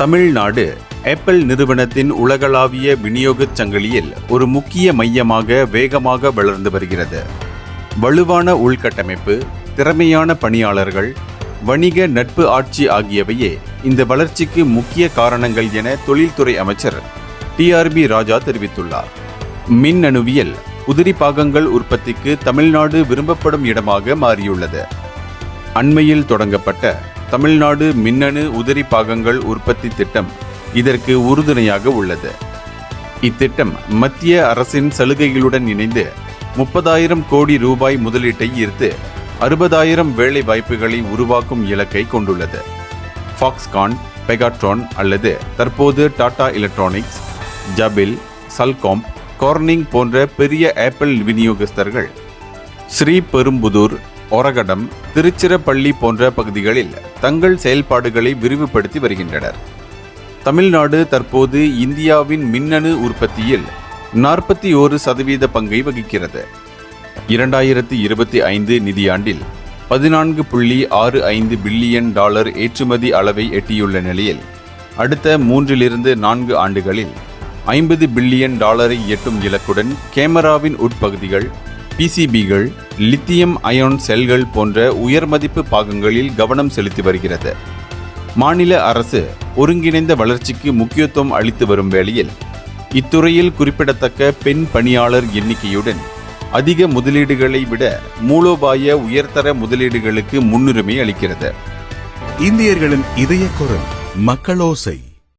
Tamil Nadu apple நிறுவனத்தின் உலகளாவிய விநியோகச் சங்கிலியில் ஒரு முக்கிய மையமாக வேகமாக வளர்ந்து வருகிறது. வலுவான உள்கட்டமைப்பு, திறமையான பணியாளர்கள், வணிக நட்பு ஆட்சி ஆகியவையே இந்த வளர்ச்சிக்கு முக்கிய காரணங்கள் என தொழில்துறை அமைச்சர் டிஆர்பி ராஜா தெரிவித்துள்ளார். மின்னணுவியல் உதிரி பாகங்கள் உற்பத்திக்கு தமிழ்நாடு விரும்பப்படும் இடமாக மாறியுள்ளது. அண்மையில் தொடங்கப்பட்ட தமிழ்நாடு மின்னணு உதிரி பாகங்கள் உற்பத்தி திட்டம் இதற்கு உறுதுணையாக உள்ளது. இத்திட்டம் மத்திய அரசின் சலுகைகளுடன் இணைந்து 30,000 கோடி ரூபாய் முதலீட்டை ஈர்த்து 60,000 வேலை வாய்ப்புகளை உருவாக்கும் இலக்கை கொண்டுள்ளது. ஃபாக்ஸ்கான், பெகாட்ரான் அல்லது தற்போது டாடா எலக்ட்ரானிக்ஸ், ஜபில், சல்காம், கார்னிங் போன்ற பெரிய ஆப்பிள் விநியோகஸ்தர்கள் ஸ்ரீபெரும்புதூர், ஒரகடம், திருச்சிராப்பள்ளி போன்ற பகுதிகளில் தங்கள் செயல்பாடுகளை விரிவுபடுத்தி வருகின்றனர். தமிழ்நாடு தற்போது இந்தியாவின் மின்னணு உற்பத்தியில் 41% பங்கை வகிக்கிறது. 2025 நிதியாண்டில் $14.65 பில்லியன் ஏற்றுமதி அளவை எட்டியுள்ள நிலையில் அடுத்த 3-4 ஆண்டுகளில் $50 பில்லியன் எட்டும் இலக்குடன் கேமராவின் உட்பகுதிகள், பிசிபிகள், லித்தியம் அயான் செல்கள் போன்ற உயர்மதிப்பு பாகங்களில் கவனம் செலுத்தி வருகிறது. மாநில அரசு ஒருங்கிணைந்த வளர்ச்சிக்கு முக்கியத்துவம் அளித்து வரும் வேளையில் இத்துறையில் குறிப்பிடத்தக்க பெண் பணியாளர் எண்ணிக்கையுடன் அதிக முதலீடுகளை விட மூலோபாய உயர்தர முதலீடுகளுக்கு முன்னுரிமை அளிக்கிறது. இந்தியர்களின் இதய குரல் மக்களோசை.